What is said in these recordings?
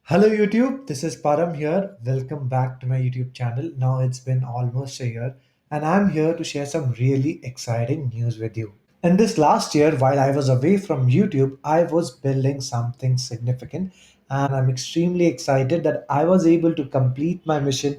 Hello YouTube, this is Param here. Welcome back to my YouTube channel. Now it's been almost a year and I'm here to share some really exciting news with you. In this last year, while I was away from YouTube, I was building something significant and I'm extremely excited that I was able to complete my mission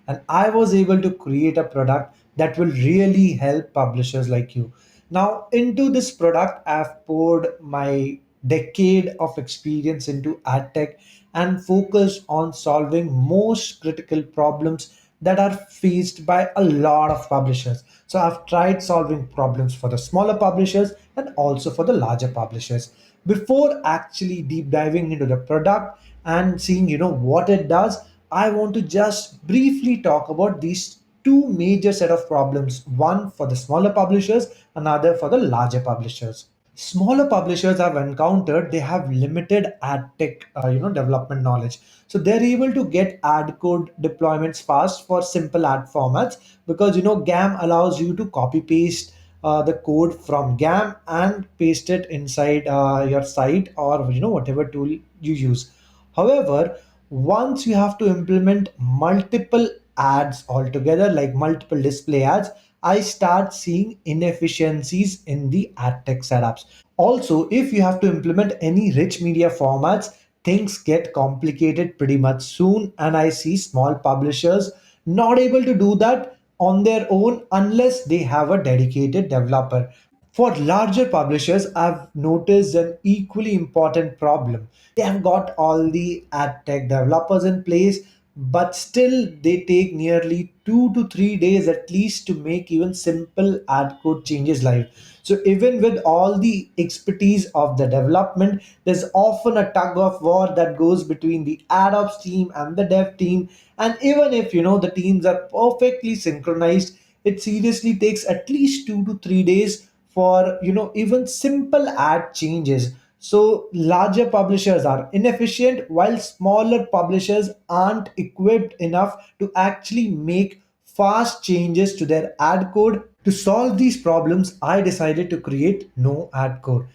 and I was able to create a product that will really help publishers like you. Now, into this product, I've poured my decade of experience into AdTech and focused on solving most critical problems that are faced by a lot of publishers. So I've tried solving problems for the smaller publishers and also for the larger publishers. Before actually deep diving into the product and seeing what it does, I want to just briefly talk about these two major set of problems, one for the smaller publishers, another for the larger publishers. Smaller publishers I've encountered, they have limited ad tech development knowledge, so they're able to get ad code deployments fast for simple ad formats because GAM allows you to copy paste the code from GAM and paste it inside your site or whatever tool you use. However, once you have to implement multiple ads altogether, like multiple display ads, I start seeing inefficiencies in the ad tech setups. Also, if you have to implement any rich media formats, things get complicated pretty much soon, and I see small publishers not able to do that on their own unless they have a dedicated developer. For larger publishers, I've noticed an equally important problem. They have got all the ad tech developers in place, but still they take nearly 2 to 3 days at least to make even simple ad code changes live. So even with all the expertise of the development, there's often a tug of war that goes between the AdOps team and the dev team. And even if the teams are perfectly synchronized, it seriously takes at least 2 to 3 days for even simple ad changes. So larger publishers are inefficient while smaller publishers aren't equipped enough to actually make fast changes to their ad code. To solve these problems, I decided to create NoAdCode.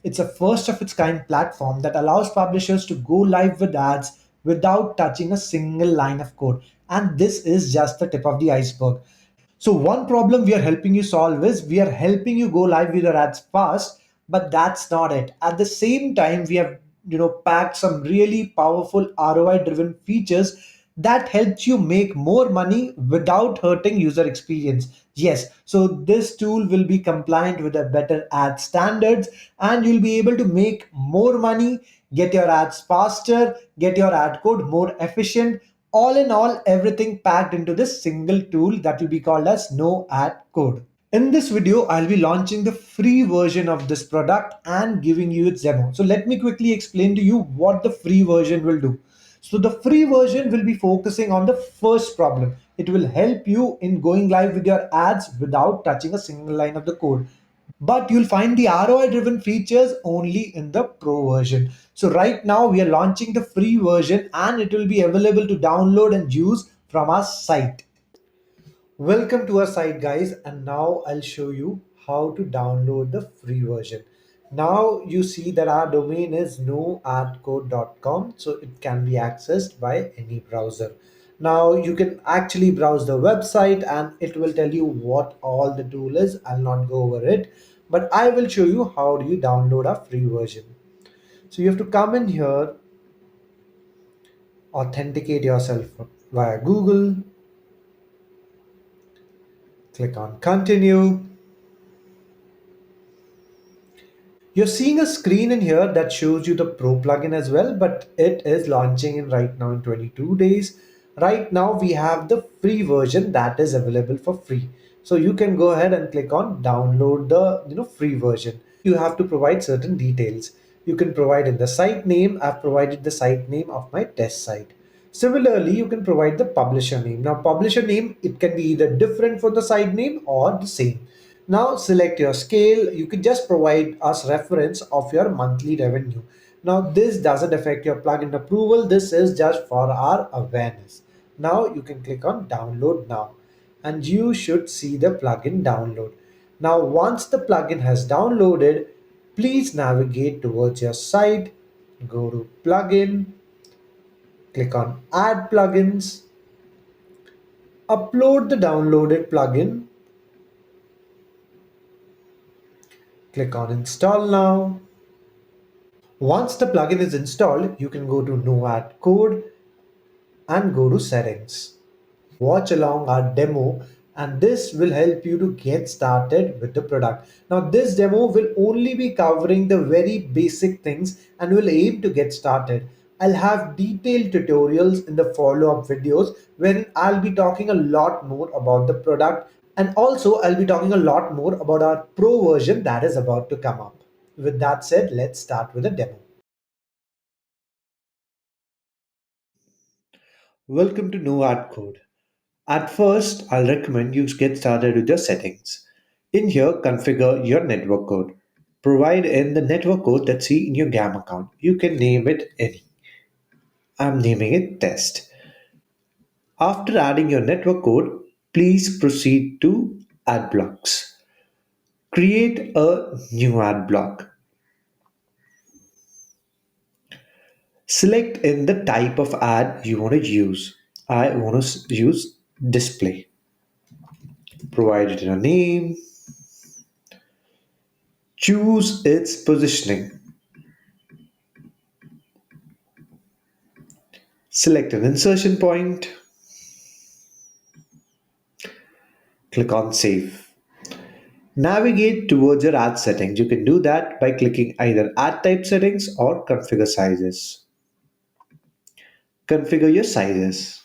It's a first of its kind platform that allows publishers to go live with ads without touching a single line of code. And this is just the tip of the iceberg. So one problem we are helping you solve is we are helping you go live with your ads fast, but that's not it. At the same time, we have packed some really powerful ROI driven features that helps you make more money without hurting user experience. Yes, so this tool will be compliant with the better ad standards and you'll be able to make more money, get your ads faster, get your ad code more efficient. All in all, everything packed into this single tool that will be called as NoAdCode. In this video, I'll be launching the free version of this product and giving you its demo. So let me quickly explain to you what the free version will do. So the free version will be focusing on the first problem. It will help you in going live with your ads without touching a single line of the code. But you'll find the ROI driven features only in the pro version. So right now we are launching the free version and it will be available to download and use from our site. Welcome to our site, guys, and now I'll show you how to download the free version. Now you see that our domain is noadcode.com, so it can be accessed by any browser. Now you can actually browse the website and it will tell you what all the tool is. I'll not go over it, but I will show you how do you download a free version. So you have to come in here, authenticate yourself via Google, click on continue. You're seeing a screen in here that shows you the Pro plugin as well, but it is launching in right now in 22 days. Right now we have the free version that is available for free. So you can go ahead and click on download the free version. You have to provide certain details. You can provide in the site name. I've provided the site name of my test site. Similarly, you can provide the publisher name. Now publisher name, it can be either different for the site name or the same. Now select your scale. You can just provide us reference of your monthly revenue. Now this doesn't affect your plugin approval. This is just for our awareness. Now you can click on download now and you should see the plugin download. Now, once the plugin has downloaded, please navigate towards your site, go to plugin, click on add plugins, upload the downloaded plugin, click on install now. Once the plugin is installed, you can go to NoAdCode and go to settings. Watch along our demo, and this will help you to get started with the product. Now this demo will only be covering the very basic things and will aim to get started. I'll have detailed tutorials in the follow-up videos wherein I'll be talking a lot more about the product, and also I'll be talking a lot more about our pro version that is about to come up. With that said, let's start with the demo. Welcome to NoAdCode. At first, I'll recommend you get started with your settings. In here, configure your network code. Provide in the network code that's see in your GAM account. You can name it any. I'm naming it test. After adding your network code, please proceed to add blocks. Create a new ad block. Select in the type of ad you want to use. I want to use display. Provide it in a name. Choose its positioning. Select an insertion point, click on Save. Navigate towards your ad settings. You can do that by clicking either Ad Type Settings or Configure Sizes. Configure your sizes.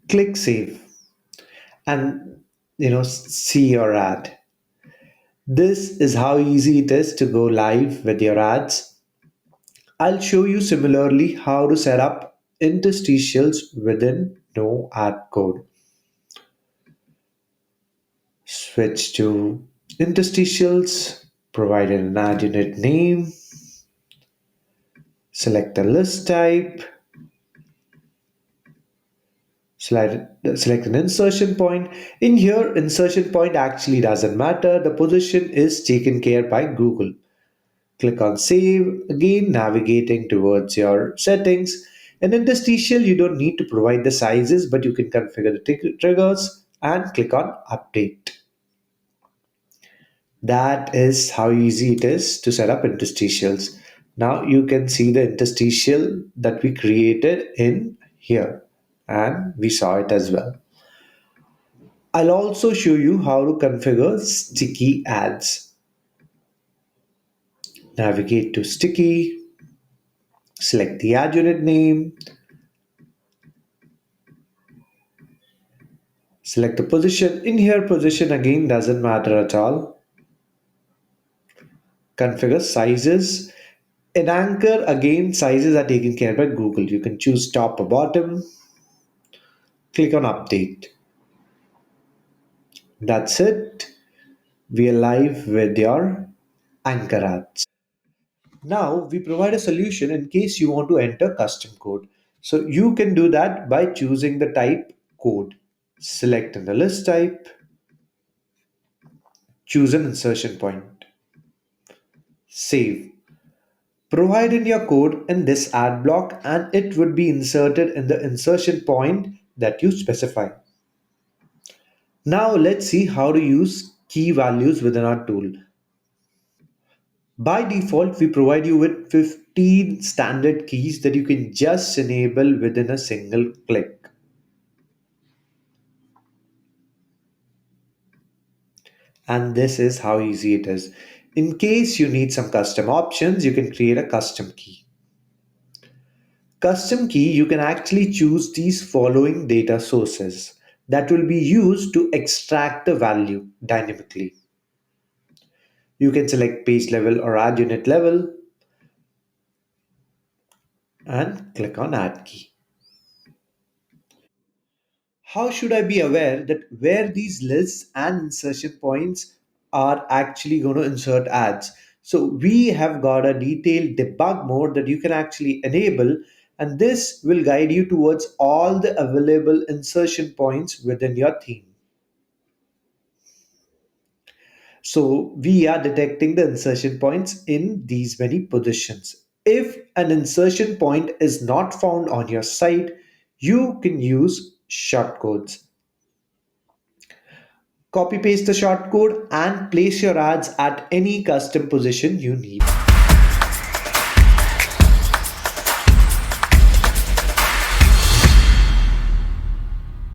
Click Save and see your ad. This is how easy it is to go live with your ads. I'll show you similarly how to set up interstitials within NoAdCode. Switch to interstitials, provide an ad unit name, select the list type, select an insertion point. In here, insertion point actually doesn't matter. The position is taken care by Google. Click on save, again navigating towards your settings. In interstitial, you don't need to provide the sizes, but you can configure the triggers and click on update. That is how easy it is to set up interstitials. Now you can see the interstitial that we created in here, and we saw it as well. I'll also show you how to configure sticky ads. Navigate to sticky, select the ad unit name, select the position. In here, position again doesn't matter at all. Configure sizes. In anchor, again, sizes are taken care by Google. You can choose top or bottom. Click on update. That's it. We are live with your anchor ads. Now we provide a solution in case you want to enter custom code. So you can do that by choosing the type code. Select in the list type, choose an insertion point, save. Provide in your code in this ad block and it would be inserted in the insertion point that you specify. Now let's see how to use key values within our tool. By default, we provide you with 15 standard keys that you can just enable within a single click. And this is how easy it is. In case you need some custom options, you can create a custom key. Custom key, you can actually choose these following data sources that will be used to extract the value dynamically. You can select page level or ad unit level and click on add key. How should I be aware that where these lists and insertion points are actually going to insert ads? So we have got a detailed debug mode that you can actually enable, and this will guide you towards all the available insertion points within your theme. So we are detecting the insertion points in these many positions. If an insertion point is not found on your site, you can use shortcodes. Copy paste the shortcode and place your ads at any custom position you need.